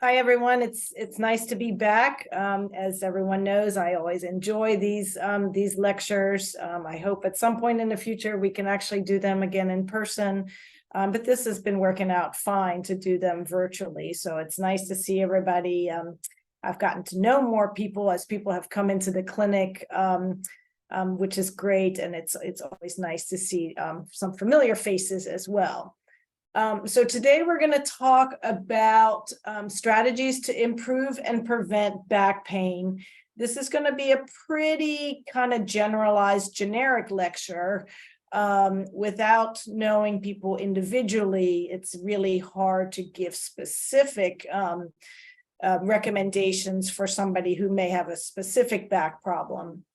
Hi, everyone. It's nice to be back. As everyone knows, I always enjoy these lectures. I hope at some point in the future we can actually do them again in person. But this has been working out fine to do them virtually. So it's nice to see everybody. I've gotten to know more people as people have come into the clinic, which is great. And it's always nice to see some familiar faces as well. So today we're going to talk about strategies to improve and prevent back pain. This is going to be a pretty kind of generalized, generic lecture. Without knowing people individually, it's really hard to give specific recommendations for somebody who may have a specific back problem.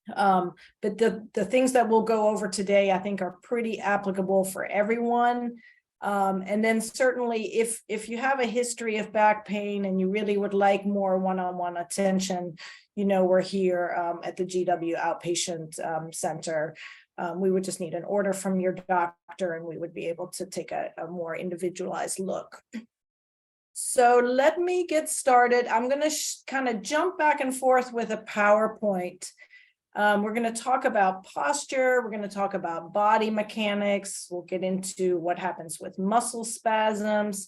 But the things that we'll go over today, I think, are pretty applicable for everyone. And then certainly if you have a history of back pain and you really would like more one-on-one attention, we're here at the GW Outpatient Center. We would just need an order from your doctor and we would be able to take a more individualized look. So let me get started. I'm going to kind of jump back and forth with a PowerPoint. We're going to talk about posture. We're going to talk about body mechanics. We'll get into what happens with muscle spasms,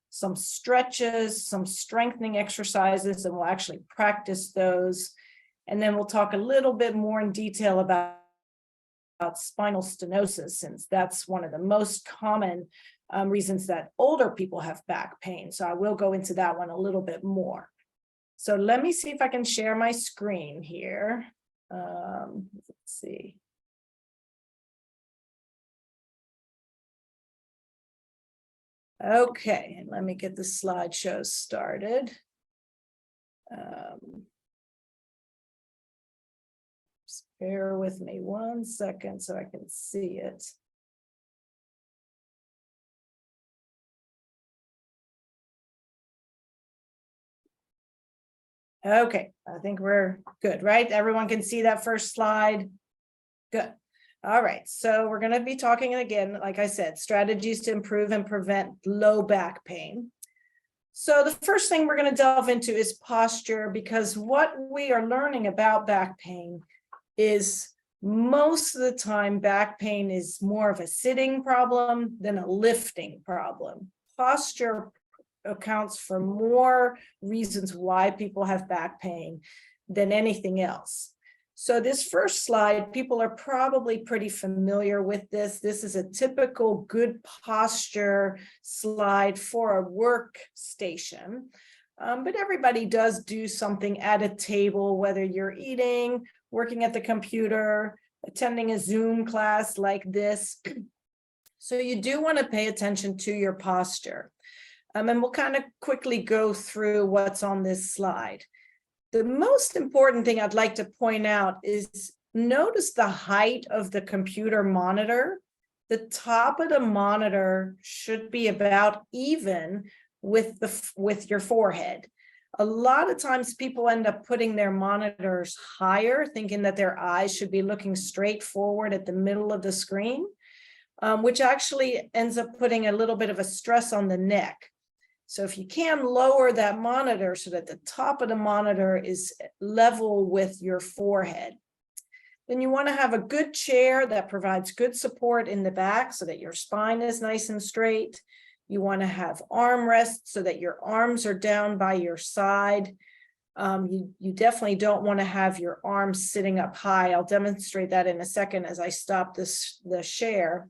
some stretches, some strengthening exercises, and we'll actually practice those. And then we'll talk a little bit more in detail about spinal stenosis, since that's one of the most common reasons that older people have back pain. So I will go into that one a little bit more. So let me see if I can share my screen here. Let's see. Okay, and let me get the slideshow started. Just bear with me 1 second so I can see it. Okay, I think we're good, right? Everyone can see that first slide. Good. All right, so we're going to be talking again, like I said, strategies to improve and prevent low back pain. So the first thing we're going to delve into is posture, because what we are learning about back pain is most of the time back pain is more of a sitting problem than a lifting problem. Posture accounts for more reasons why people have back pain than anything else. So this first slide, people are probably pretty familiar with this. This is a typical good posture slide for a workstation. But everybody does do something at a table, whether you're eating, working at the computer, attending a Zoom class like this. So you do want to pay attention to your posture. And we'll kind of quickly go through what's on this slide. The most important thing I'd like to point out is notice the height of the computer monitor. The top of the monitor should be about even with your forehead. A lot of times people end up putting their monitors higher, thinking that their eyes should be looking straight forward at the middle of the screen, which actually ends up putting a little bit of a stress on the neck. So if you can lower that monitor so that the top of the monitor is level with your forehead, then you want to have a good chair that provides good support in the back so that your spine is nice and straight. You want to have armrests so that your arms are down by your side. You definitely don't want to have your arms sitting up high. I'll demonstrate that in a second as I stop the share.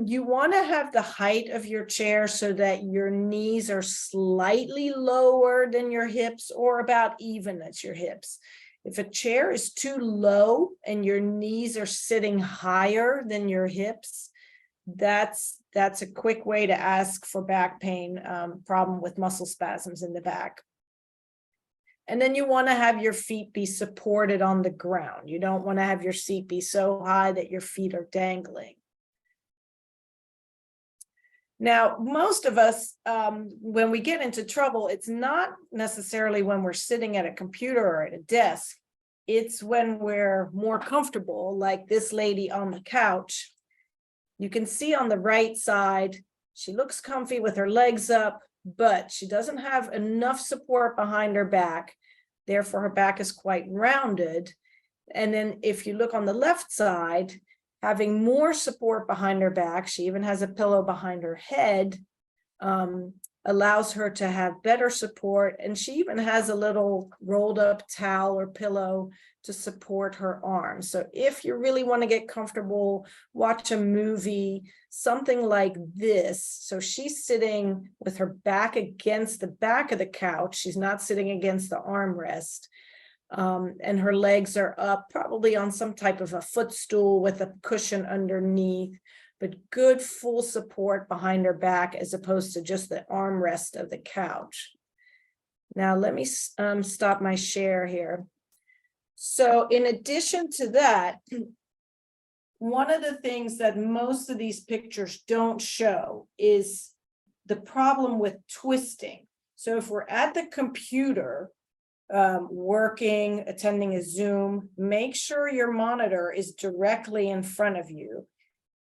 You want to have the height of your chair so that your knees are slightly lower than your hips or about even as your hips. If a chair is too low and your knees are sitting higher than your hips, that's a quick way to ask for back pain, problem with muscle spasms in the back. And then you want to have your feet be supported on the ground. You don't want to have your seat be so high that your feet are dangling. Now, most of us, when we get into trouble, it's not necessarily when we're sitting at a computer or at a desk. It's when we're more comfortable, like this lady on the couch. You can see on the right side, she looks comfy with her legs up. but she doesn't have enough support behind her back. Therefore, her back is quite rounded. And then if you look on the left side, having more support behind her back, she even has a pillow behind her head, allows her to have better support. And she even has a little rolled up towel or pillow to support her arms. So if you really want to get comfortable, watch a movie, something like this. So she's sitting with her back against the back of the couch. She's not sitting against the armrest. And her legs are up, probably on some type of a footstool with a cushion underneath, but good full support behind her back as opposed to just the armrest of the couch. Now, let me stop my share here. So in addition to that, one of the things that most of these pictures don't show is the problem with twisting. So if we're at the computer, working, attending a Zoom, make sure your monitor is directly in front of you.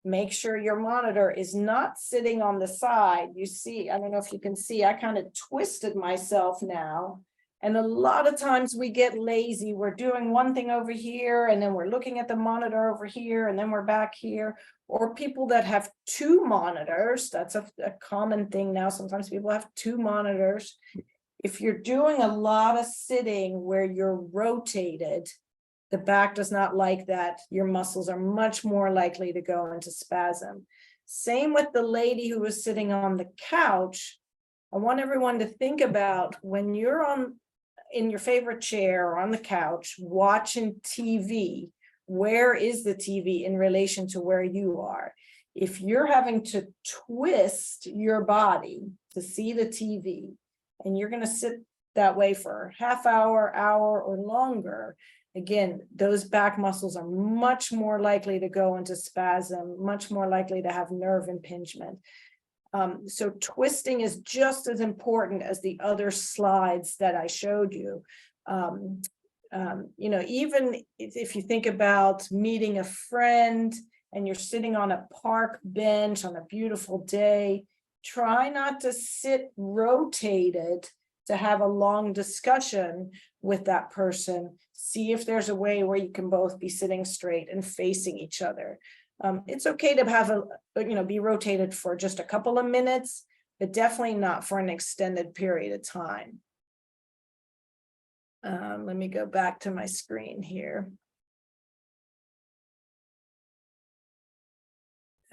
Make sure your monitor is not sitting on the side. You see, I don't know if you can see, I kind of twisted myself now. And a lot of times we get lazy. We're doing one thing over here, and then we're looking at the monitor over here, and then we're back here. Or people that have two monitors, that's a common thing now. Sometimes people have two monitors. If you're doing a lot of sitting where you're rotated, the back does not like that. Your muscles are much more likely to go into spasm. Same with the lady who was sitting on the couch. I want everyone to think about when you're in your favorite chair or on the couch watching TV, where is the TV in relation to where you are? If you're having to twist your body to see the TV, and you're going to sit that way for a half hour, hour, or longer, again, those back muscles are much more likely to go into spasm, much more likely to have nerve impingement. So twisting is just as important as the other slides that I showed you. Even if you think about meeting a friend and you're sitting on a park bench on a beautiful day, try not to sit rotated to have a long discussion with that person. See if there's a way where you can both be sitting straight and facing each other. It's okay to have be rotated for just a couple of minutes, but definitely not for an extended period of time. Let me go back to my screen here.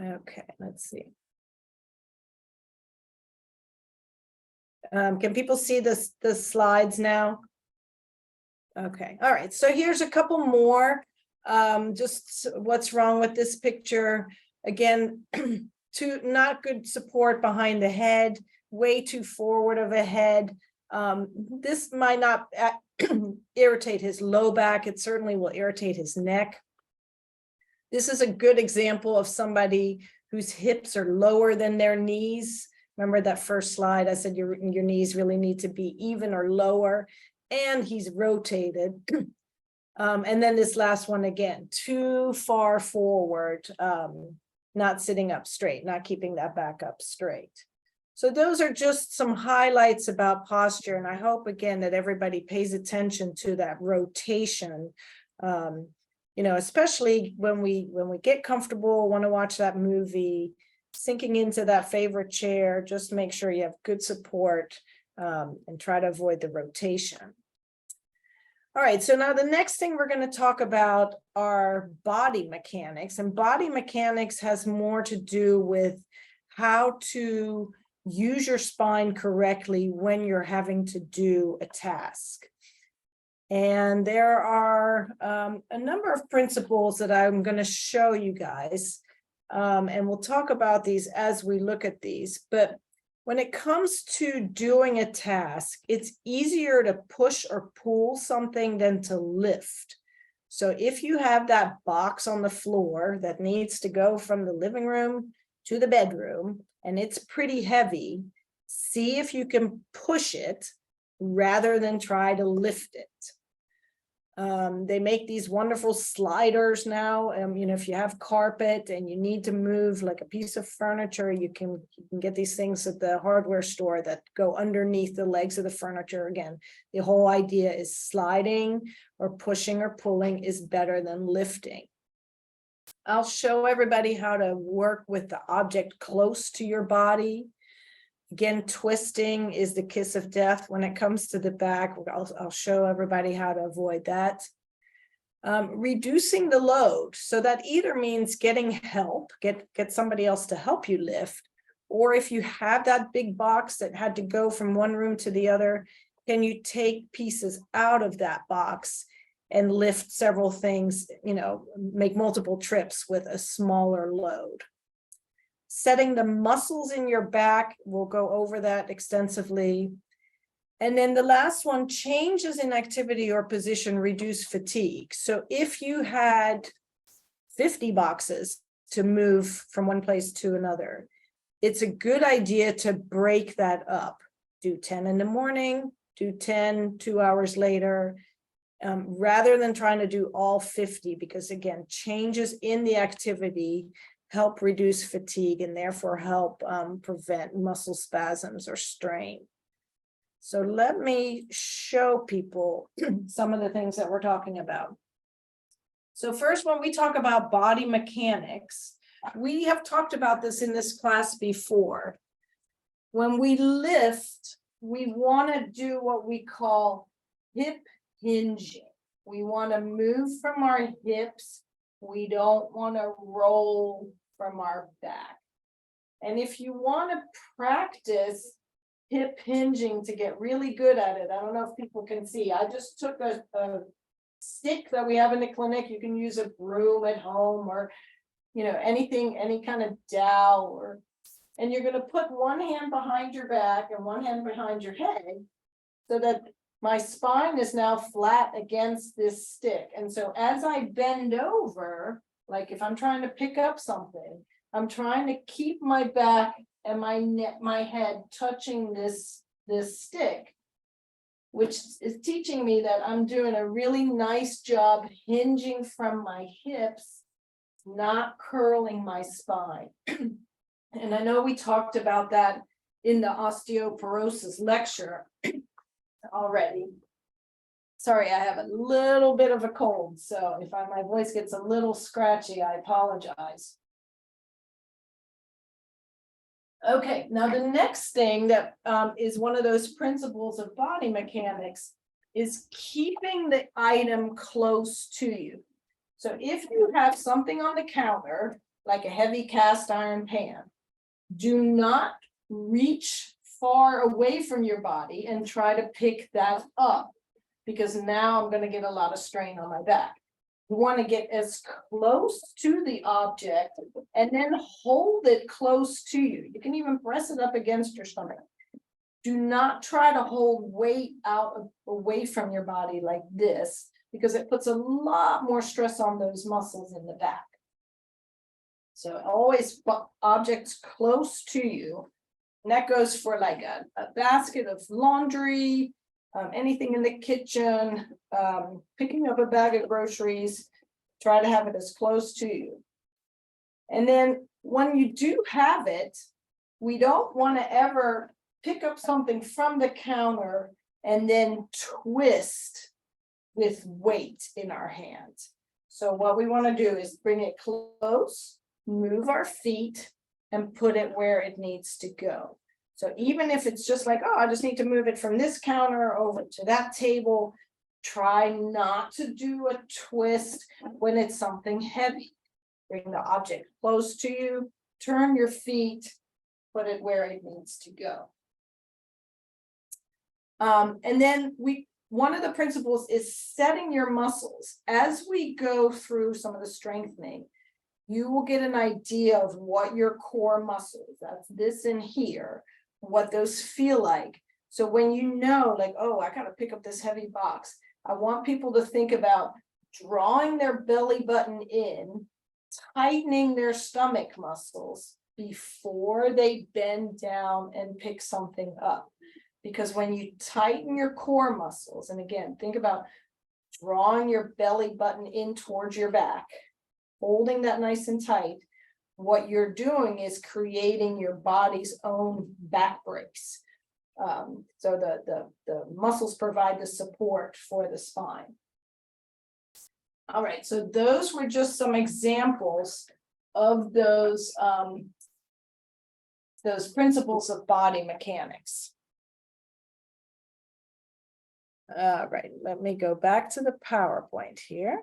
Okay, let's see. Can people see the slides now? Okay, all right, so here's a couple more. Just what's wrong with this picture. Again, not good support behind the head, way too forward of a head. This might not irritate his low back, it certainly will irritate his neck. This is a good example of somebody whose hips are lower than their knees. Remember that first slide, I said your knees really need to be even or lower, and he's rotated. And then this last one again, too far forward, not sitting up straight, not keeping that back up straight. So those are just some highlights about posture, and I hope again that everybody pays attention to that rotation. Especially when we get comfortable, want to watch that movie, sinking into that favorite chair, just make sure you have good support and try to avoid the rotation. All right, so now the next thing we're going to talk about are body mechanics, and body mechanics has more to do with how to use your spine correctly when you're having to do a task. And there are a number of principles that I'm going to show you guys, and we'll talk about these as we look at these. But when it comes to doing a task, it's easier to push or pull something than to lift. So if you have that box on the floor that needs to go from the living room to the bedroom, and it's pretty heavy, see if you can push it rather than try to lift it. They make these wonderful sliders now. You know, if you have carpet and you need to move like a piece of furniture, you can get these things at the hardware store that go underneath the legs of the furniture. Again, the whole idea is sliding or pushing or pulling is better than lifting. I'll show everybody how to work with the object close to your body. Again, twisting is the kiss of death when it comes to the back. I'll show everybody how to avoid that. Reducing the load. So that either means getting help, get somebody else to help you lift, or if you have that big box that had to go from one room to the other, can you take pieces out of that box and lift several things, you know, make multiple trips with a smaller load. Setting the muscles in your back, we'll go over that extensively. And then the last one, changes in activity or position reduce fatigue. So if you had 50 boxes to move from one place to another, it's a good idea to break that up. Do 10 in the morning, do 10 2 hours later, rather than trying to do all 50, because again, changes in the activity help reduce fatigue and therefore help prevent muscle spasms or strain. So let me show people some of the things that we're talking about. So first, when we talk about body mechanics, we have talked about this in this class before. When we lift, we want to do what we call hip hinging. We want to move from our hips. We don't want to roll from our back. And if you want to practice hip hinging to get really good at it, I don't know if people can see, I just took a stick that we have in the clinic. You can use a broom at home or, you know, anything, any kind of dowel, or, and you're going to put one hand behind your back and one hand behind your head so that my spine is now flat against this stick. And so as I bend over, like if I'm trying to pick up something, I'm trying to keep my back and my head touching this stick, which is teaching me that I'm doing a really nice job hinging from my hips, not curling my spine. And I know we talked about that in the osteoporosis lecture already. Sorry, I have a little bit of a cold, so if my voice gets a little scratchy, I apologize. Okay, now the next thing that is one of those principles of body mechanics is keeping the item close to you. So if you have something on the counter, like a heavy cast iron pan, do not reach far away from your body and try to pick that up, because now I'm going to get a lot of strain on my back. You want to get as close to the object and then hold it close to you. You can even press it up against your stomach. Do not try to hold weight out away from your body like this, because it puts a lot more stress on those muscles in the back. So always put objects close to you. And that goes for like a basket of laundry, anything in the kitchen, picking up a bag of groceries, try to have it as close to you. And then when you do have it, we don't want to ever pick up something from the counter and then twist with weight in our hands. So what we want to do is bring it close, move our feet, and put it where it needs to go. So even if it's just like, oh, I just need to move it from this counter over to that table, try not to do a twist when it's something heavy. Bring the object close to you, turn your feet, put it where it needs to go. And then one of the principles is setting your muscles. As we go through some of the strengthening, you will get an idea of what your core muscles, that's this in here, what those feel like. So when you know, like, oh, I got to pick up this heavy box, I want people to think about drawing their belly button in, tightening their stomach muscles before they bend down and pick something up. Because when you tighten your core muscles, and again, think about drawing your belly button in towards your back, holding that nice and tight, what you're doing is creating your body's own back brace. So the muscles provide the support for the spine. All right, so those were just some examples of those principles of body mechanics. All right, let me go back to the PowerPoint here.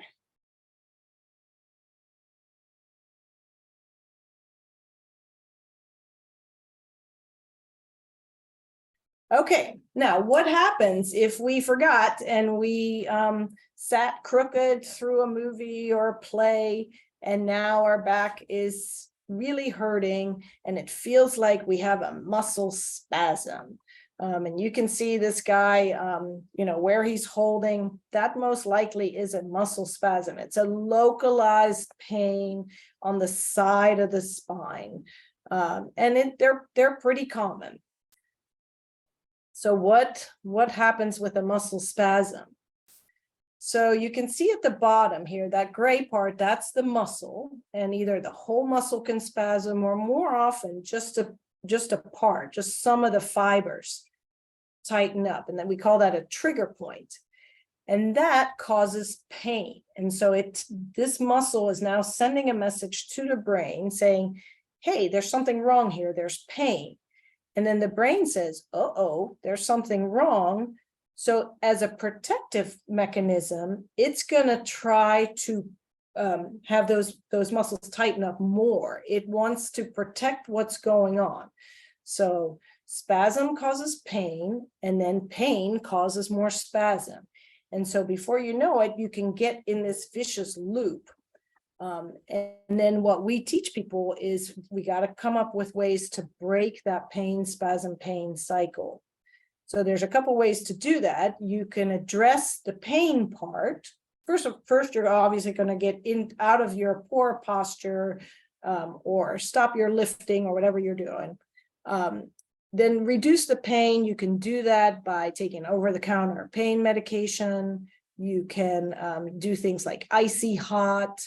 Okay, now what happens if we forgot and we sat crooked through a movie or a play, and now our back is really hurting and it feels like we have a muscle spasm? And you can see this guy, where he's holding, that most likely is a muscle spasm. It's a localized pain on the side of the spine. And they're pretty common. So what happens with a muscle spasm? So you can see at the bottom here, that gray part, that's the muscle, and either the whole muscle can spasm or more often just a part, just some of the fibers tighten up. And then we call that a trigger point. And that causes pain. And so this muscle is now sending a message to the brain saying, hey, there's something wrong here, there's pain. And then the brain says, uh-oh, there's something wrong. So as a protective mechanism, it's going to try to have those muscles tighten up more. It wants to protect what's going on. So spasm causes pain, and then pain causes more spasm. And so before you know it, you can get in this vicious loop. And then what we teach people is we got to come up with ways to break that pain, spasm, pain cycle. So there's a couple ways to do that. You can address the pain part. First, you're obviously going to get out of your poor posture, or stop your lifting or whatever you're doing. Then reduce the pain. You can do that by taking over-the-counter pain medication. You can do things like icy hot.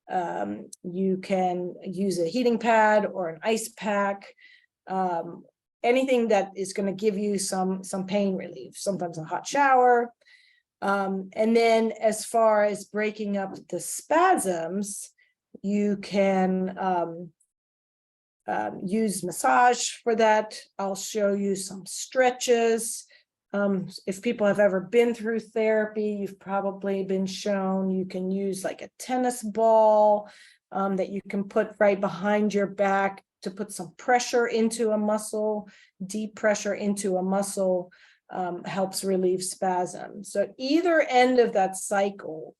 You can use a heating pad or an ice pack, anything that is going to give you some pain relief, sometimes a hot shower. And then as far as breaking up the spasms, you can use massage for that. I'll show you some stretches. If people have ever been through therapy, you've probably been shown you can use like a tennis ball that you can put right behind your back to put some pressure into a muscle. Deep pressure into a muscle helps relieve spasm. So either end of that cycle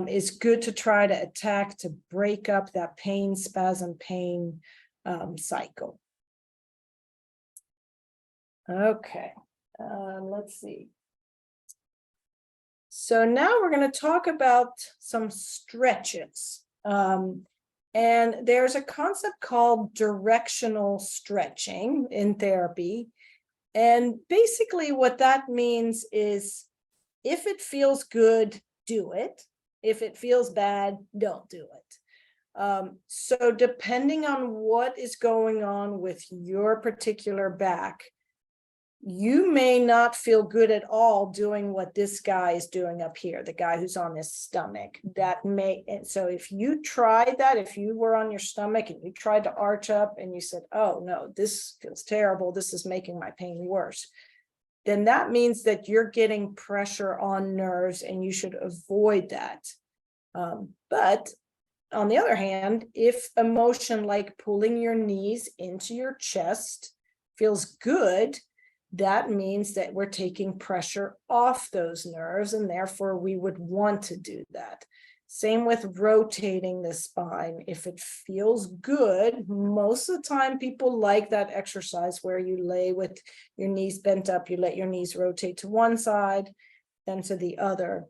is good to try to attack to break up that pain, spasm, pain cycle. Okay. Let's see. So now we're going to talk about some stretches. And there's a concept called directional stretching in therapy. And basically what that means is if it feels good, do it. If it feels bad, don't do it. So depending on what is going on with your particular back, you may not feel good at all doing what this guy is doing up here, the guy who's on his stomach. And so if you tried that, if you were on your stomach and you tried to arch up and you said, oh no, this feels terrible, this is making my pain worse, then that means that you're getting pressure on nerves and you should avoid that. But on the other hand, if a motion like pulling your knees into your chest feels good, that means that we're taking pressure off those nerves, and therefore we would want to do that. Same with rotating the spine. If it feels good, most of the time people like that exercise where you lay with your knees bent up, you let your knees rotate to one side, then to the other.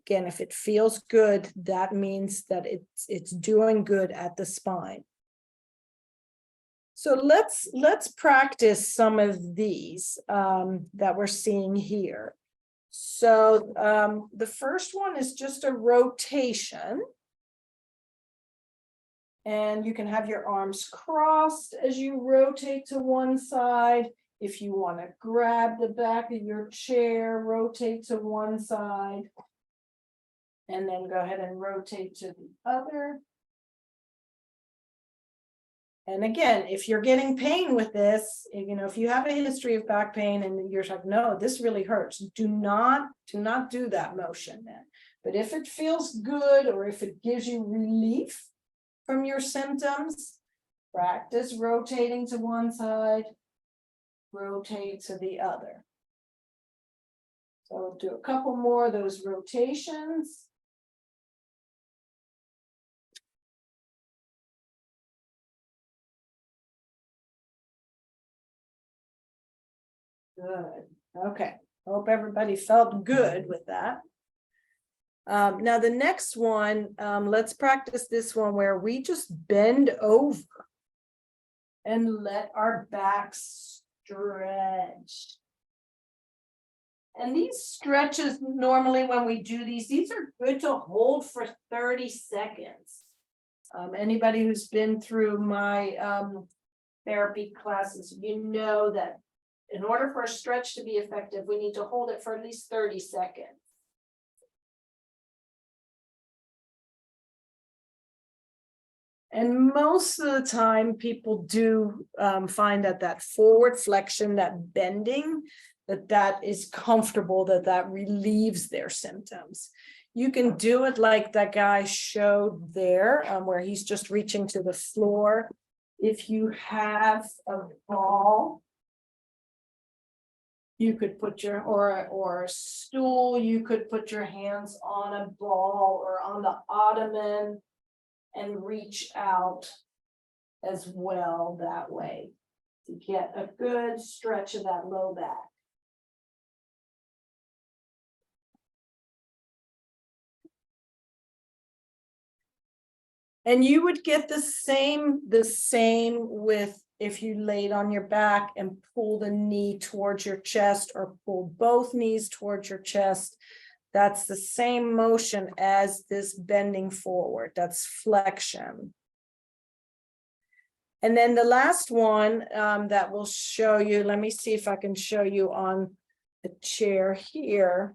Again, if it feels good, that means that it's doing good at the spine. So let's practice some of these that we're seeing here. So the first one is just a rotation. And you can have your arms crossed as you rotate to one side. If you want to grab the back of your chair, rotate to one side. And then go ahead and rotate to the other. And again, if you're getting pain with this, if you have a history of back pain and you're like, no, this really hurts, do not do that motion then. But if it feels good, or if it gives you relief from your symptoms, practice rotating to one side, rotate to the other. So I'll do a couple more of those rotations. Good. Okay. Hope everybody felt good with that. Now the next one, let's practice this one where we just bend over and let our backs stretch. And these stretches, normally when we do these are good to hold for 30 seconds. Anybody who's been through my therapy classes, you know that in order for a stretch to be effective, we need to hold it for at least 30 seconds. And most of the time, people do find that forward flexion, that bending, that is comfortable, that relieves their symptoms. You can do it like that guy showed there, where he's just reaching to the floor. If you have a ball, you could put your, or a stool, you could put your hands on a ball or on the ottoman and reach out as well that way to get a good stretch of that low back. And you would get the same with if you laid on your back and pull the knee towards your chest, or pull both knees towards your chest. That's the same motion as this bending forward. That's flexion. And then the last one that will show you, let me see if I can show you on the chair here.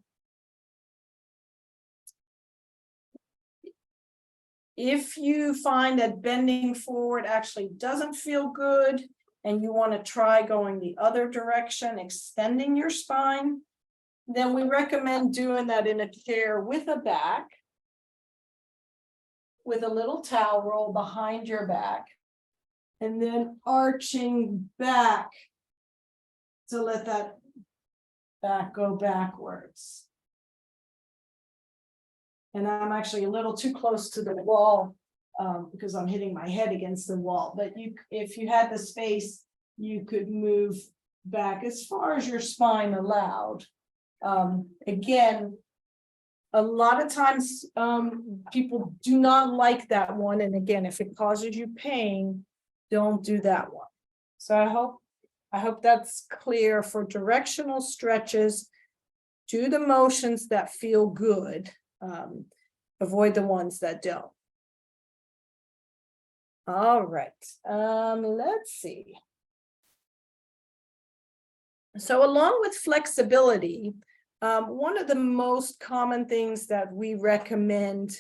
If you find that bending forward actually doesn't feel good and you want to try going the other direction, extending your spine, then we recommend doing that in a chair with a back, with a little towel roll behind your back, and then arching back to let that back go backwards. And I'm actually a little too close to the wall because I'm hitting my head against the wall. But if you had the space, you could move back as far as your spine allowed. Again, a lot of times people do not like that one. And again, if it causes you pain, don't do that one. So I hope that's clear. For directional stretches, do the motions that feel good. Avoid the ones that don't. All right, let's see. So along with flexibility, one of the most common things that we recommend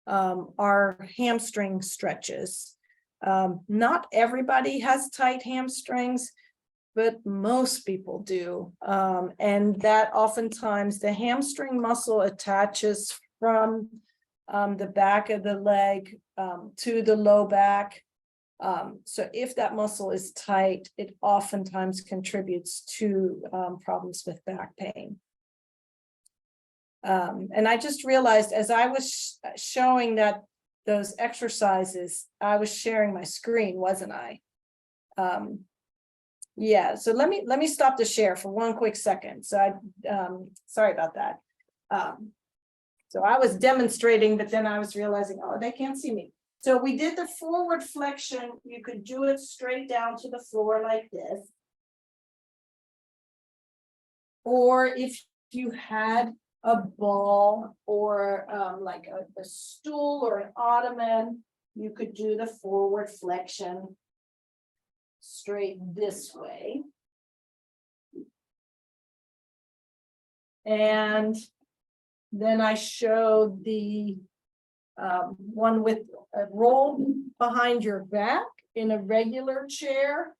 are hamstring stretches. Not everybody has tight hamstrings, but most people do. And that oftentimes the hamstring muscle attaches from the back of the leg to the low back. So if that muscle is tight, it oftentimes contributes to problems with back pain. And I just realized as I was showing those exercises, I was sharing my screen, wasn't I? Yeah, so let me stop the share for one quick second. So sorry about that. So I was demonstrating, but then I was realizing, oh, they can't see me. So we did the forward flexion. You could do it straight down to the floor like this. Or if you had a ball or like a stool or an ottoman, you could do the forward flexion straight this way. And then I showed the one with a roll behind your back in a regular chair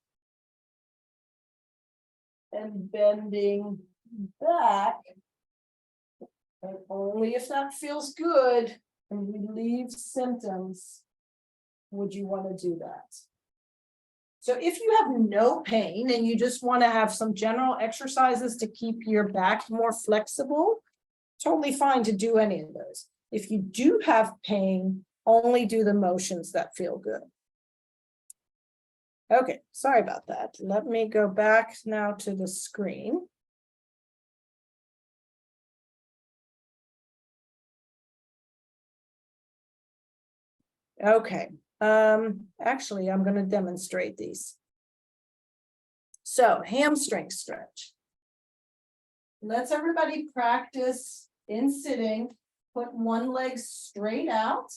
and bending back. And only if that feels good and relieves symptoms would you want to do that. So if you have no pain and you just want to have some general exercises to keep your back more flexible, totally fine to do any of those. If you do have pain, only do the motions that feel good. Okay, sorry about that. Let me go back now to the screen. Okay, actually, I'm going to demonstrate these. So, hamstring stretch. Let's everybody practice in sitting. Put one leg straight out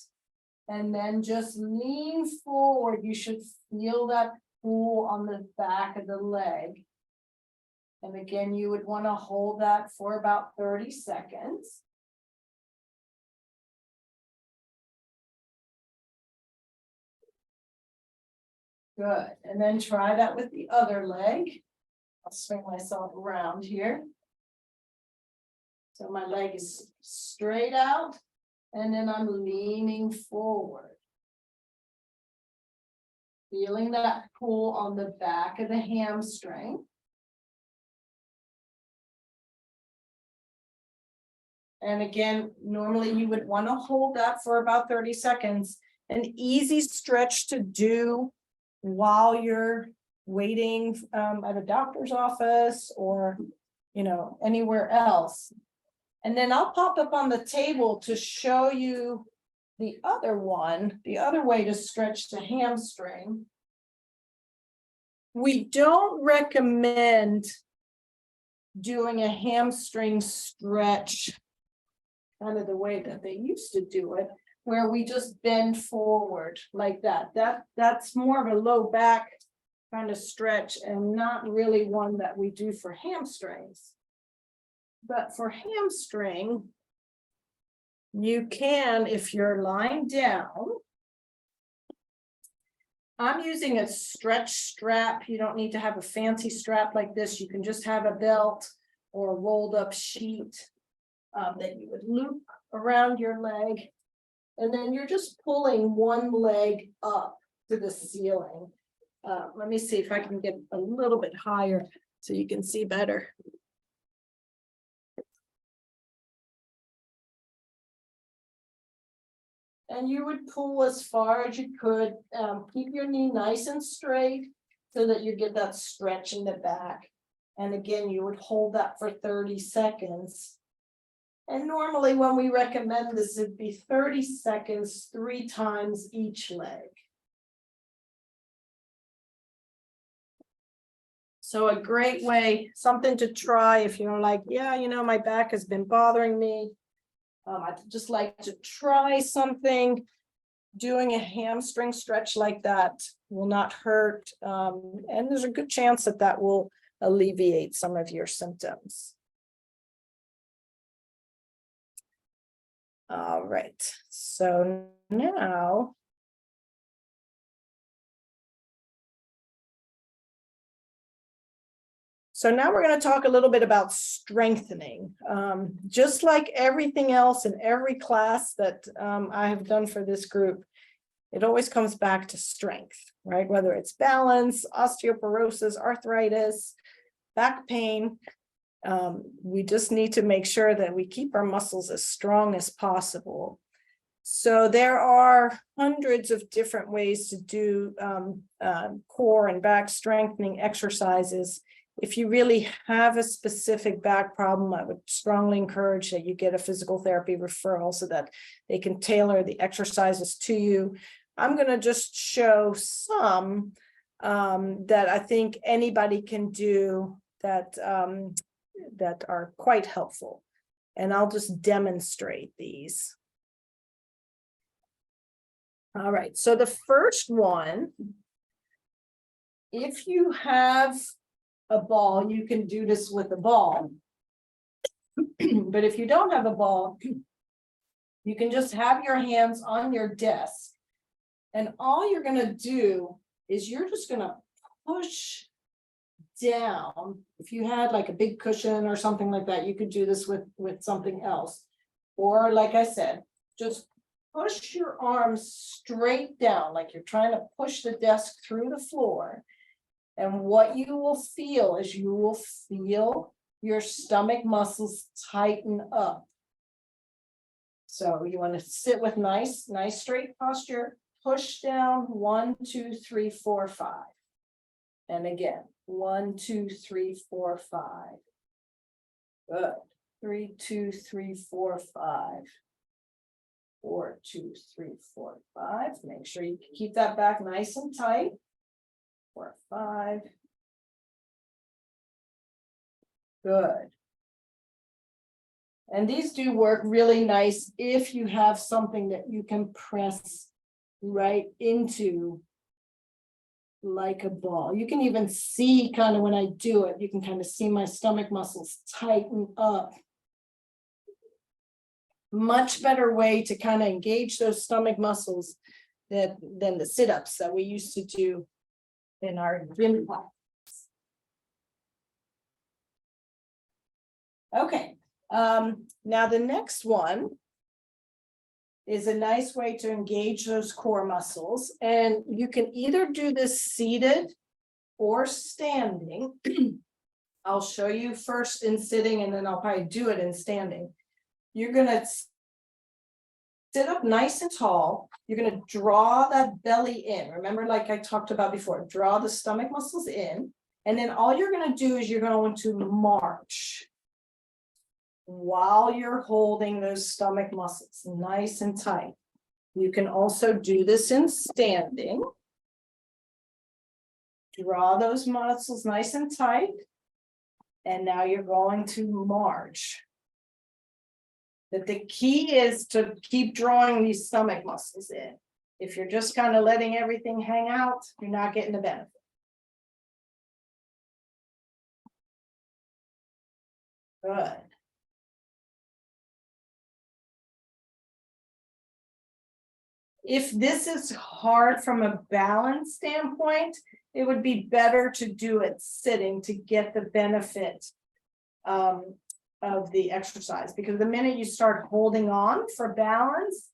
and then just lean forward. You should feel that pull on the back of the leg. And again, you would want to hold that for about 30 seconds. Good. And then try that with the other leg. I'll swing myself around here. So my leg is straight out, and then I'm leaning forward. Feeling that pull on the back of the hamstring. And again, normally you would want to hold that for about 30 seconds. An easy stretch to do while you're waiting at a doctor's office or, anywhere else. And then I'll pop up on the table to show you the other one, the other way to stretch the hamstring. We don't recommend doing a hamstring stretch kind of the way that they used to do it, where we just bend forward like that. That's more of a low back kind of stretch and not really one that we do for hamstrings. But for hamstring, you can, if you're lying down, I'm using a stretch strap. You don't need to have a fancy strap like this. You can just have a belt or a rolled up sheet that you would loop around your leg. And then you're just pulling one leg up to the ceiling. Let me see if I can get a little bit higher so you can see better. And you would pull as far as you could. Keep your knee nice and straight so that you get that stretch in the back. And again, you would hold that for 30 seconds. And normally when we recommend this, it'd be 30 seconds, 3 times each leg. So a great way, something to try if you're like, yeah, my back has been bothering me. I'd just like to try something. Doing a hamstring stretch like that will not hurt. And there's a good chance that that will alleviate some of your symptoms. All right, so now we're going to talk a little bit about strengthening. Just like everything else in every class that I have done for this group, it always comes back to strength, right? Whether it's balance, osteoporosis, arthritis, back pain, we just need to make sure that we keep our muscles as strong as possible. So there are hundreds of different ways to do core and back strengthening exercises. If you really have a specific back problem, I would strongly encourage that you get a physical therapy referral so that they can tailor the exercises to you. I'm going to just show some that I think anybody can do that are quite helpful. And I'll just demonstrate these. All right, so the first one, if you have a ball, you can do this with a ball. But if you don't have a ball, you can just have your hands on your desk. And all you're going to do is you're just going to push down. If you had like a big cushion or something like that, you could do this with something else. Or like I said, just push your arms straight down, like you're trying to push the desk through the floor. And what you will feel is you will feel your stomach muscles tighten up. So you want to sit with nice straight posture, push down 1, 2, 3, 4, 5. And again, 1, 2, 3, 4, 5. Good. 3, 2, 3, 4, 5. 4, 2, 3, 4, 5. Make sure you keep that back nice and tight. 4, 5. Good. And these do work really nice if you have something that you can press right into like a ball. You can even see kind of when I do it, you can kind of see my stomach muscles tighten up. Much better way to kind of engage those stomach muscles than the sit-ups that we used to do in our gym class. Okay, now the next one is a nice way to engage those core muscles. And you can either do this seated or standing. I'll show you first in sitting, and then I'll probably do it in standing. You're gonna sit up nice and tall. You're gonna draw that belly in. Remember, like I talked about before, draw the stomach muscles in. And then all you're gonna do is you're going to march while you're holding those stomach muscles nice and tight. You can also do this in standing. Draw those muscles nice and tight. And now you're going to march. But the key is to keep drawing these stomach muscles in. If you're just kind of letting everything hang out, you're not getting the benefit. Good. If this is hard from a balance standpoint, it would be better to do it sitting to get the benefit of the exercise. Because the minute you start holding on for balance,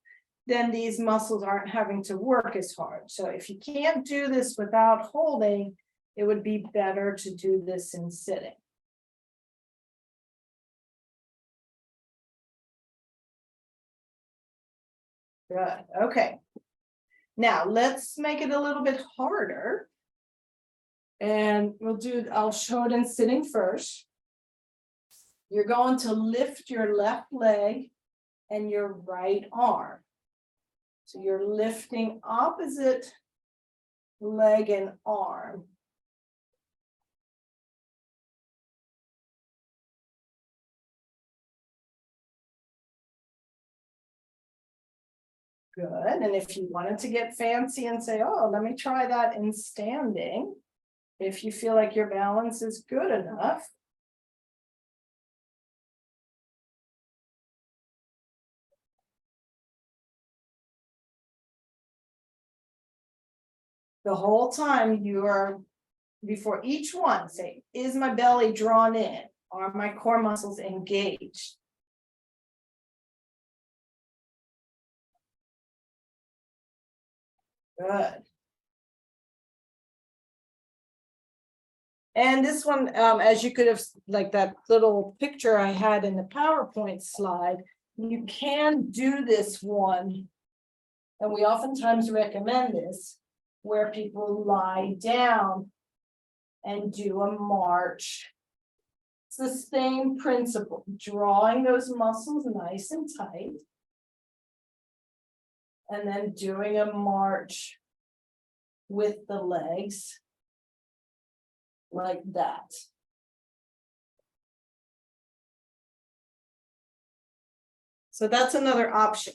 then these muscles aren't having to work as hard. So if you can't do this without holding, it would be better to do this in sitting. Good. Okay. Now let's make it a little bit harder. And I'll show it in sitting first. You're going to lift your left leg and your right arm. So you're lifting opposite leg and arm. Good. And if you wanted to get fancy and say, oh, let me try that in standing, if you feel like your balance is good enough. The whole time you are, before each one, say, is my belly drawn in? Are my core muscles engaged? Good. And this one, as you could have, like that little picture I had in the PowerPoint slide, you can do this one. And we oftentimes recommend this, where people lie down and do a march. It's the same principle, drawing those muscles nice and tight. And then doing a march with the legs like that. So that's another option.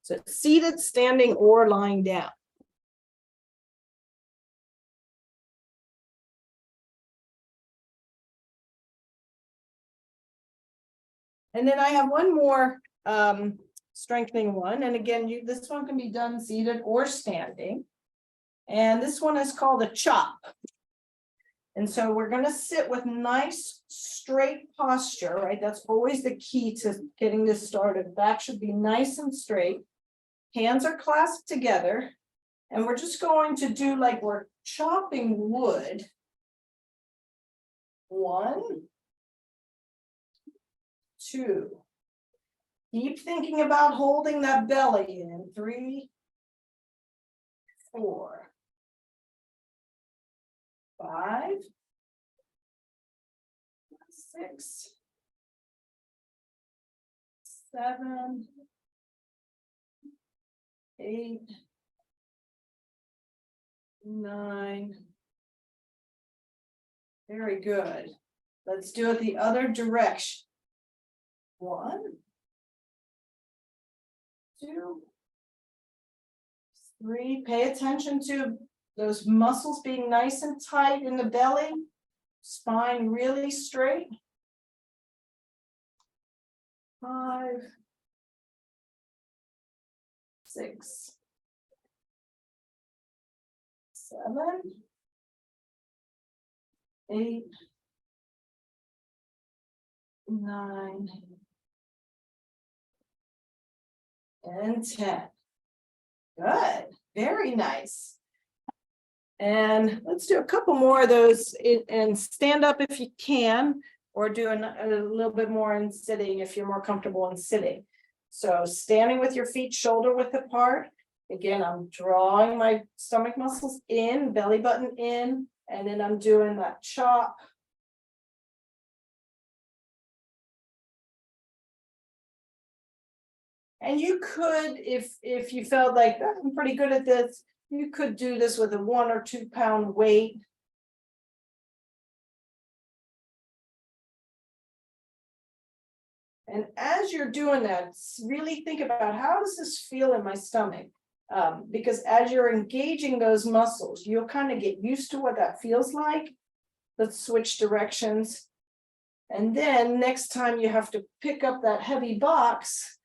So seated, standing, or lying down. And then I have one more strengthening one. And again, this one can be done seated or standing. And this one is called a chop. And so we're going to sit with nice straight posture, right? That's always the key to getting this started. Back should be nice and straight. Hands are clasped together. And we're just going to do like we're chopping wood. 1, 2. Keep thinking about holding that belly in. 3, 4, 5, 6, 7, 8, 9. Very good. Let's do it the other direction. 1, 2, 3. Pay attention to those muscles being nice and tight in the belly, spine really straight. 5, 6, 7, 8, 9, and 10. Good, very nice. And let's do a couple more of those and stand up if you can, or do a little bit more in sitting if you're more comfortable in sitting. So standing with your feet shoulder width apart. Again, I'm drawing my stomach muscles in, belly button in, and then I'm doing that chop. And you could, if you felt like I'm pretty good at this, you could do this with a 1 or 2 pound weight. And as you're doing that, really think about how does this feel in my stomach? Because as you're engaging those muscles, you'll kind of get used to what that feels like. Let's switch directions. And then next time you have to pick up that heavy box,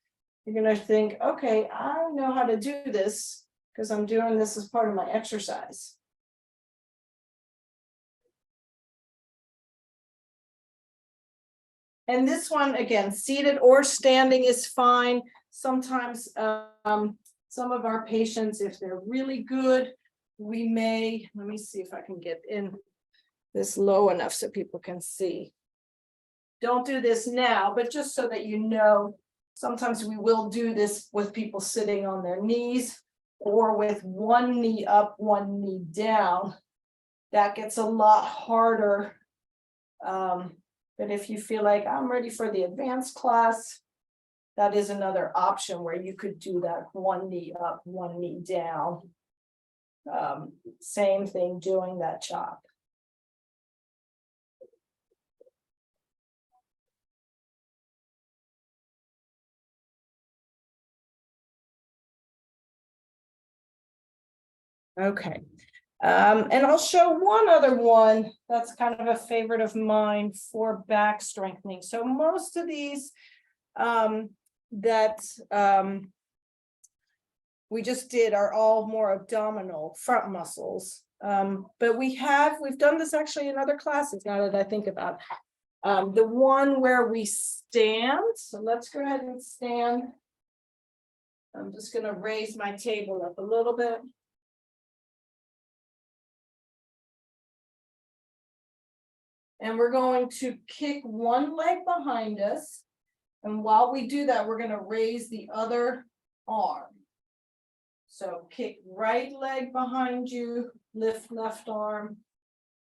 you're going to think, okay, I know how to do this because I'm doing this as part of my exercise. And this one, again, seated or standing is fine. Sometimes some of our patients, if they're really good, we may, let me see if I can get in this low enough so people can see. Don't do this now, but just so that you know, sometimes we will do this with people sitting on their knees or with one knee up, one knee down. That gets a lot harder. But if you feel like I'm ready for the advanced class, that is another option where you could do that one knee up, one knee down. Same thing, doing that chop. Okay. And I'll show one other one that's kind of a favorite of mine for back strengthening. So most of these we just did are all more abdominal front muscles. But we've done this actually in other classes now that I think about it. The one where we stand, so let's go ahead and stand. I'm just going to raise my table up a little bit. And we're going to kick one leg behind us. And while we do that, we're going to raise the other arm. So kick right leg behind you, lift left arm,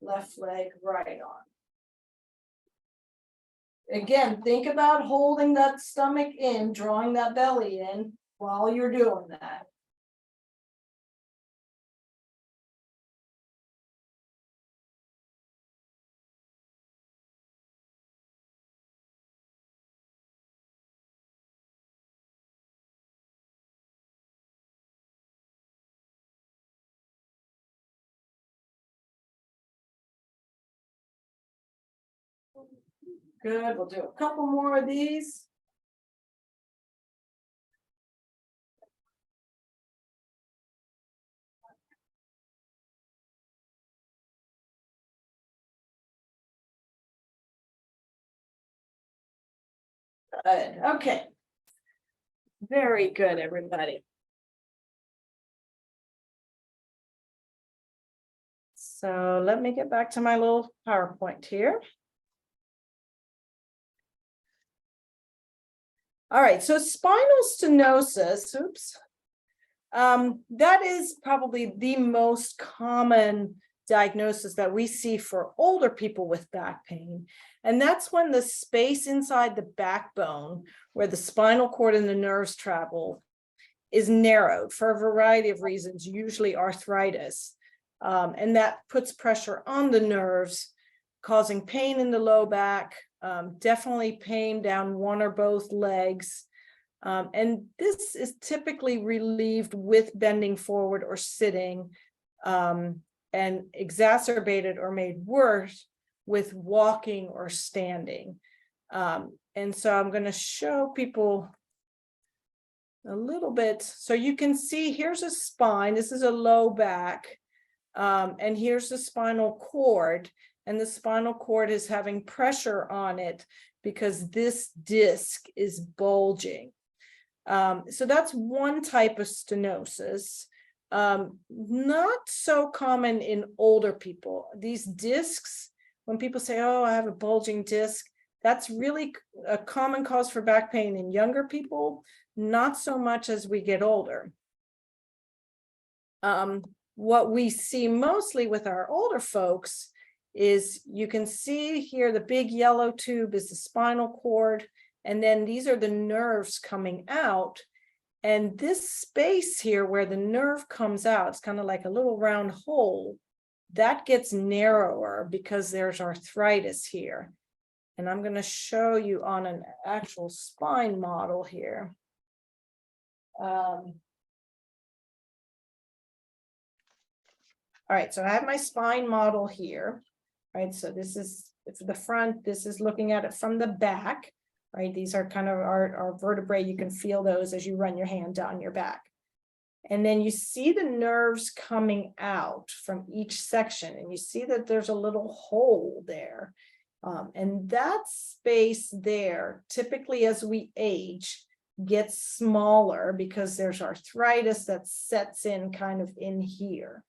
left leg, right arm. Again, think about holding that stomach in, drawing that belly in while you're doing that. Good, we'll do a couple more of these. Good, okay. Very good, everybody. So let me get back to my little PowerPoint here. All right, so spinal stenosis, oops. That is probably the most common diagnosis that we see for older people with back pain. And that's when the space inside the backbone, where the spinal cord and the nerves travel, is narrowed for a variety of reasons, usually arthritis. And that puts pressure on the nerves, causing pain in the low back, definitely pain down one or both legs. And this is typically relieved with bending forward or sitting, and exacerbated or made worse with walking or standing. And so I'm going to show people a little bit. So you can see here's a spine. This is a low back. And here's the spinal cord. And the spinal cord is having pressure on it because this disc is bulging. So that's one type of stenosis. Not so common in older people. These discs, when people say, oh, I have a bulging disc, that's really a common cause for back pain in younger people, not so much as we get older. What we see mostly with our older folks is you can see here the big yellow tube is the spinal cord, and then these are the nerves coming out. And this space here where the nerve comes out, it's kind of like a little round hole, that gets narrower because there's arthritis here. And I'm going to show you on an actual spine model here. All right, so I have my spine model here, right? So this is the front, this is looking at it from the back, right? These are kind of our vertebrae. You can feel those as you run your hand down your back. And then you see the nerves coming out from each section, and you see that there's a little hole there. And that space there, typically as we age, gets smaller because there's arthritis that sets in kind of in here.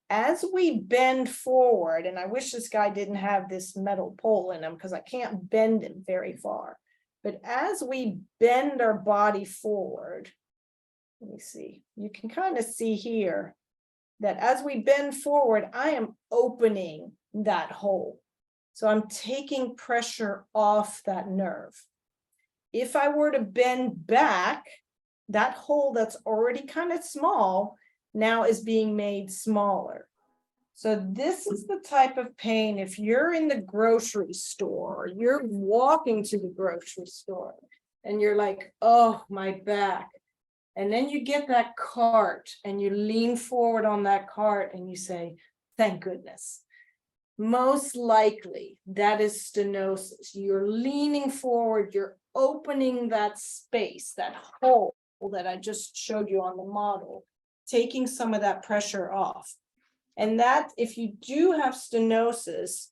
As we bend forward, and I wish this guy didn't have this metal pole in him because I can't bend him very far, but as we bend our body forward, let me see, you can kind of see here that as we bend forward, I am opening that hole. So I'm taking pressure off that nerve. If I were to bend back, that hole that's already kind of small now is being made smaller. So this is the type of pain if you're in the grocery store, or you're walking to the grocery store and you're like, oh, my back. And then you get that cart and you lean forward on that cart and you say, thank goodness. Most likely that is stenosis. You're leaning forward, you're opening that space, that hole that I just showed you on the model, taking some of that pressure off. And that, if you do have stenosis,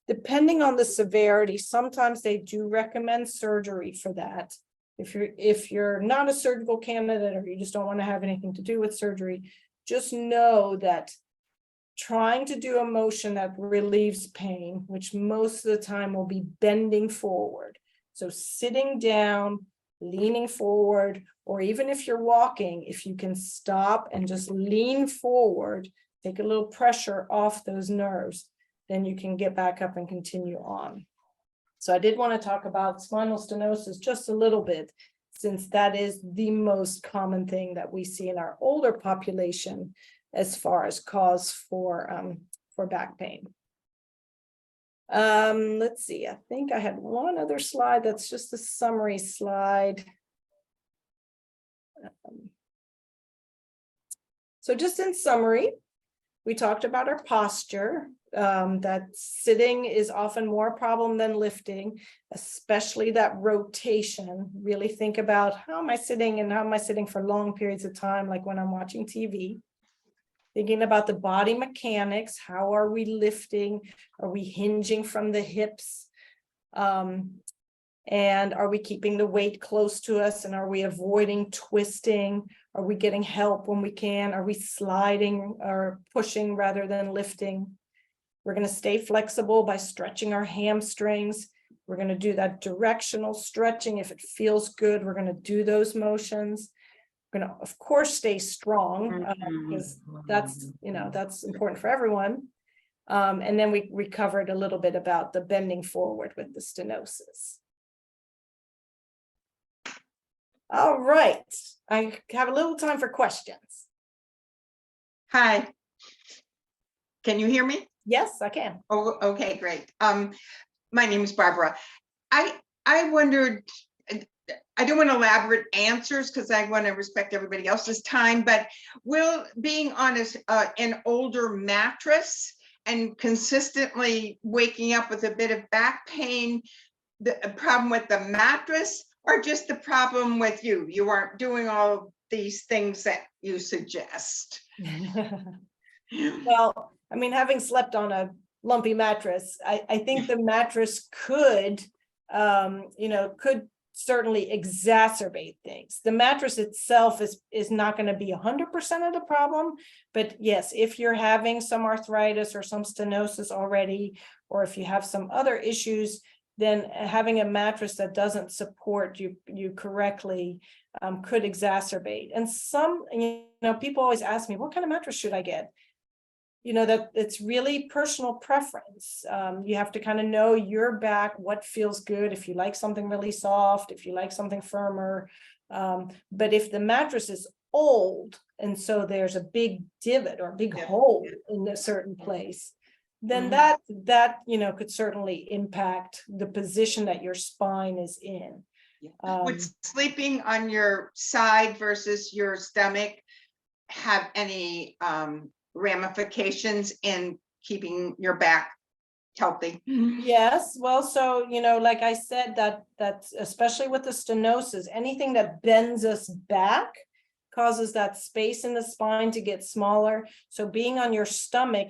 depending on the severity, sometimes they do recommend surgery for that. If you're not a surgical candidate, or you just don't want to have anything to do with surgery, just know that trying to do a motion that relieves pain, which most of the time will be bending forward. So sitting down, leaning forward, or even if you're walking, if you can stop and just lean forward, take a little pressure off those nerves, then you can get back up and continue on. So I did want to talk about spinal stenosis just a little bit, since that is the most common thing that we see in our older population as far as cause for back pain. Let's see, I think I had one other slide that's just a summary slide. So just in summary, we talked about our posture. that sitting is often more a problem than lifting, especially that rotation. Really think about how am I sitting and how am I sitting for long periods of time, like when I'm watching TV. Thinking about the body mechanics, how are we lifting? Are we hinging from the hips? And are we keeping the weight close to us? And are we avoiding twisting? Are we getting help when we can? Are we sliding or pushing rather than lifting? We're going to stay flexible by stretching our hamstrings. We're going to do that directional stretching. If it feels good, we're going to do those motions. We're going to, of course, stay strong because that's important for everyone. And then we covered a little bit about the bending forward with the stenosis. All right, I have a little time for questions. Hi. Can you hear me? Yes, I can. Oh, okay, great. My name is Barbara. I wondered, I don't want elaborate answers because I want to respect everybody else's time, but will being on an older mattress and consistently waking up with a bit of back pain, the problem with the mattress, or just the problem with you? You aren't doing all these things that you suggest. Well, I mean, having slept on a lumpy mattress, I think the mattress could certainly exacerbate things. The mattress itself is not going to be 100% of the problem, but yes, if you're having some arthritis or some stenosis already, or if you have some other issues, then having a mattress that doesn't support you correctly could exacerbate. And some, people always ask me, what kind of mattress should I get? That it's really personal preference. You have to kind of know your back, what feels good, if you like something really soft, if you like something firmer. But if the mattress is old, and so there's a big divot or a big hole in a certain place, then that could certainly impact the position that your spine is in. Would sleeping on your side versus your stomach have any ramifications in keeping your back healthy? Yes, well, so like I said, that's especially with the stenosis, anything that bends us back causes that space in the spine to get smaller. So being on your stomach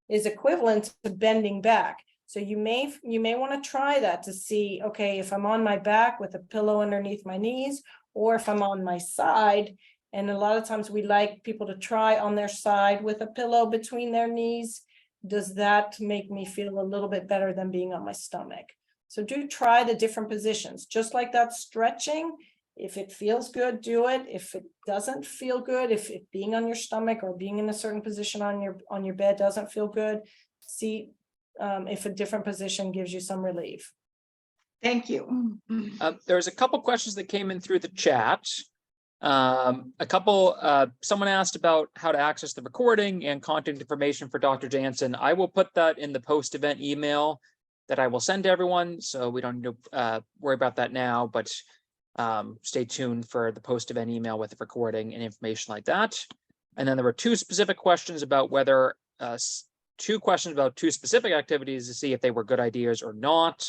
is equivalent to bending back. So you may want to try that to see, okay, if I'm on my back with a pillow underneath my knees, or if I'm on my side. And a lot of times we like people to try on their side with a pillow between their knees. Does that make me feel a little bit better than being on my stomach? So do try the different positions, just like that stretching. If it feels good, do it. If it doesn't feel good, if being on your stomach or being in a certain position on your bed doesn't feel good, see if a different position gives you some relief. Thank you. There's a couple questions that came in through the chat. Someone asked about how to access the recording and contact information for Dr. Janson. I will put that in the post-event email that I will send to everyone, so we don't need to worry about that now, but stay tuned for the post-event email with the recording and information like that. And then there were two specific questions about whether two specific activities to see if they were good ideas or not.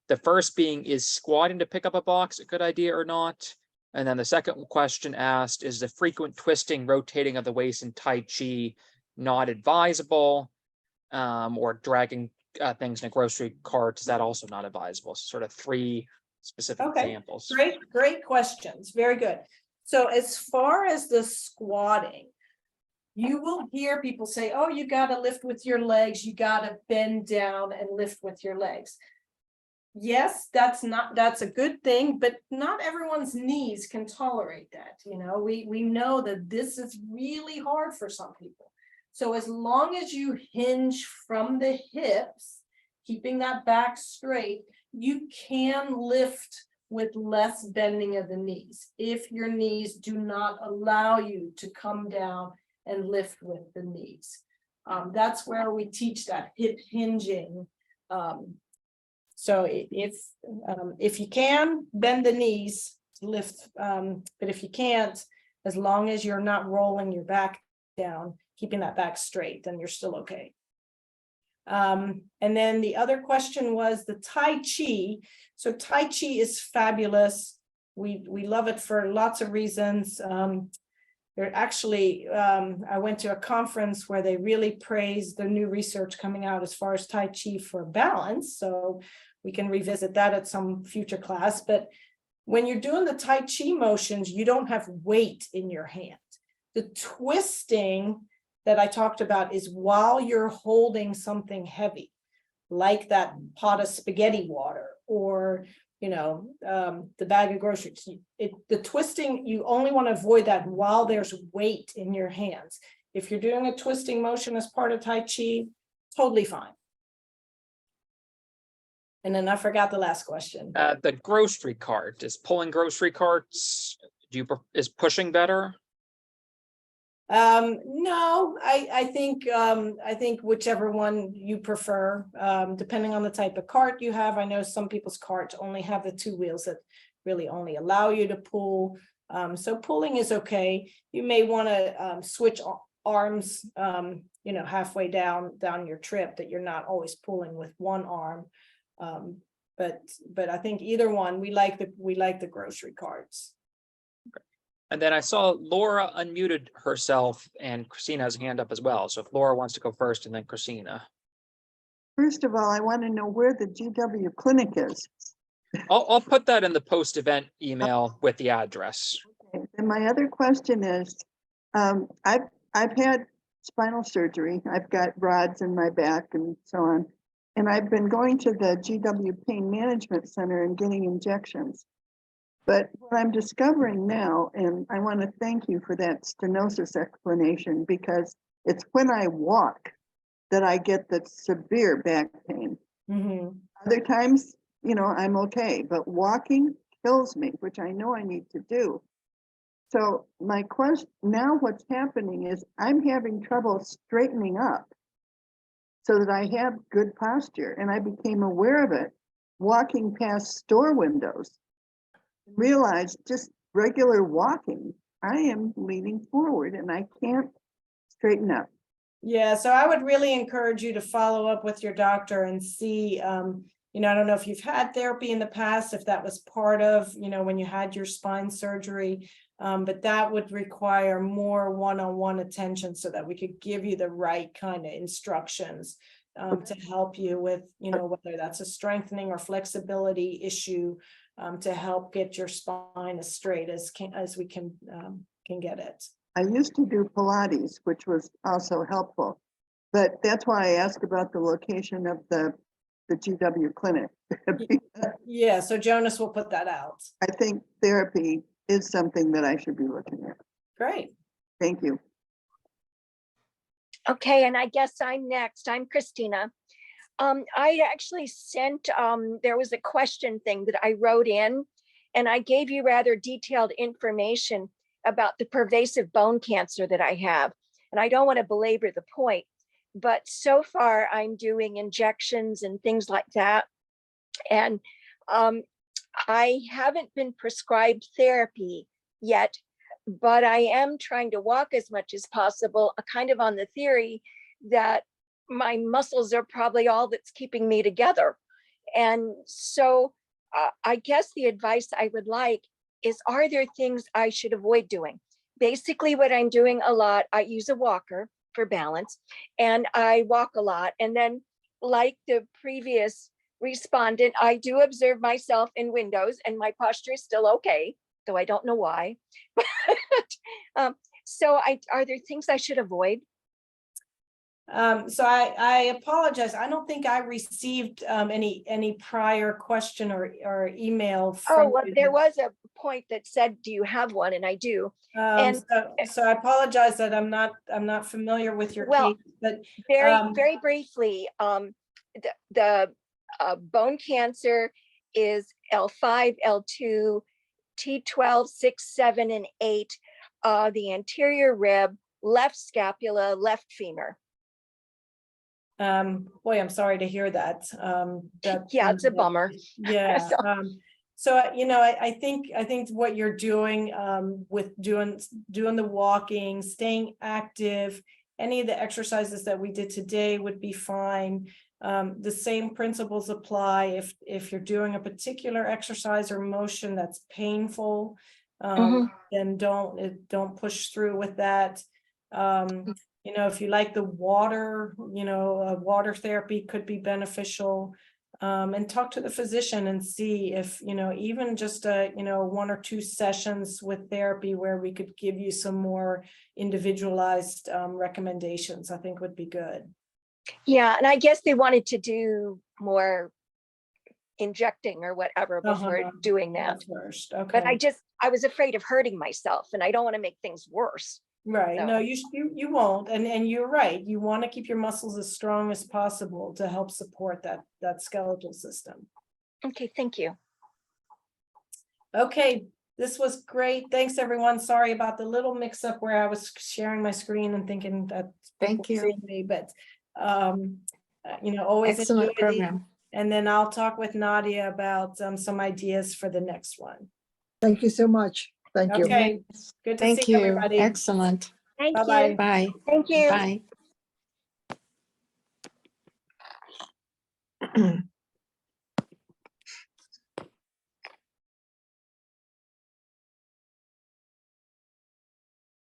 The first being, is squatting to pick up a box a good idea or not? And then the second question asked, is the frequent twisting, rotating of the waist in Tai Chi not advisable? Or dragging things in a grocery cart, is that also not advisable? So sort of three specific examples. Great questions. Very good. So as far as the squatting, you will hear people say, oh, you got to lift with your legs. You got to bend down and lift with your legs. Yes, that's a good thing, but not everyone's knees can tolerate that. We know that this is really hard for some people. So as long as you hinge from the hips, keeping that back straight, you can lift with less bending of the knees if your knees do not allow you to come down and lift with the knees. That's where we teach that hip hinging. So if you can bend the knees, lift, but if you can't, as long as you're not rolling your back down, keeping that back straight, then you're still okay. And then the other question was the Tai Chi. So Tai Chi is fabulous. We love it for lots of reasons. There actually, I went to a conference where they really praised the new research coming out as far as Tai Chi for balance. So we can revisit that at some future class. But when you're doing the Tai Chi motions, you don't have weight in your hand. The twisting that I talked about is while you're holding something heavy, like that pot of spaghetti water, or the bag of groceries. The twisting, you only want to avoid that while there's weight in your hands. If you're doing a twisting motion as part of Tai Chi, totally fine. And then I forgot the last question. The grocery cart, is pulling grocery carts, is pushing better? No, I think whichever one you prefer, depending on the type of cart you have. I know some people's carts only have the 2 wheels that really only allow you to pull. So pulling is okay. You may want to switch arms, halfway down your trip, that you're not always pulling with one arm. But I think either one, we like the grocery carts. And then I saw Laura unmuted herself, and Christina has a hand up as well. So if Laura wants to go first, and then Christina. First of all, I want to know where the GW clinic is. I'll put that in the post-event email with the address. Okay. And my other question is, I've had spinal surgery. I've got rods in my back and so on. And I've been going to the GW Pain Management Center and getting injections. But what I'm discovering now, and I want to thank you for that stenosis explanation, because it's when I walk that I get the severe back pain. Mm-hmm. Other times, I'm okay, but walking kills me, which I know I need to do. So my question now, what's happening is I'm having trouble straightening up so that I have good posture. And I became aware of it walking past store windows. Realized just regular walking, I am leaning forward and I can't straighten up. Yeah, so I would really encourage you to follow up with your doctor and see, I don't know if you've had therapy in the past, if that was part of, when you had your spine surgery, but that would require more one-on-one attention so that we could give you the right kind of instructions to help you with, whether that's a strengthening or flexibility issue, to help get your spine as straight as we can get it. I used to do Pilates, which was also helpful, but that's why I asked about the location of the GW clinic. Yeah, so Jonas will put that out. I think therapy is something that I should be looking at. Great. Thank you. Okay, and I guess I'm next. I'm Christina. I actually sent, there was a question thing that I wrote in, and I gave you rather detailed information about the pervasive bone cancer that I have. And I don't want to belabor the point, but so far I'm doing injections and things like that. And I haven't been prescribed therapy yet, but I am trying to walk as much as possible, kind of on the theory that my muscles are probably all that's keeping me together. And so I guess the advice I would like is, are there things I should avoid doing? Basically what I'm doing a lot, I use a walker for balance, and I walk a lot. And then, like the previous respondent, I do observe myself in windows, and my posture is still okay, though I don't know why. So are there things I should avoid? So I apologize. I don't think I received any prior question or email from Well, you. there was a point that said, do you have one? And I do. And so I apologize that I'm not familiar with your well, case, but very briefly, the bone cancer is L5, L2, T12, 6, 7, and 8, the anterior rib, left scapula, left femur. boy, I'm sorry to hear that. Yeah, it's a bummer. Yeah. So I think what you're doing with doing the walking, staying active, any of the exercises that we did today would be fine. The same principles apply if you're doing a particular exercise or motion that's painful, then don't push through with that. You know, if you like the water, you know, water therapy could be beneficial. And talk to the physician and see if, you know, even just you know, 1 or 2 sessions with therapy where we could give you some more individualized recommendations, I think would be good. Yeah, and I guess they wanted to do more injecting or whatever before doing that. That's first, okay. But I was afraid of hurting myself, and I don't want to make things worse. Right, So- no, you won't, and you're right, you want to keep your muscles as strong as possible to help support that skeletal system. Okay, thank you. Okay, this was great, thanks everyone, sorry about the little mix-up where I was sharing my screen and thinking that Thank people you. see me, but you know, always Excellent enjoy these. program. And then I'll talk with Nadia about some ideas for the next one. Thank you so much. Thank you. Okay, good to Thank see you. everybody. Excellent. Thank Bye-bye. you. Bye. Thank you. Bye.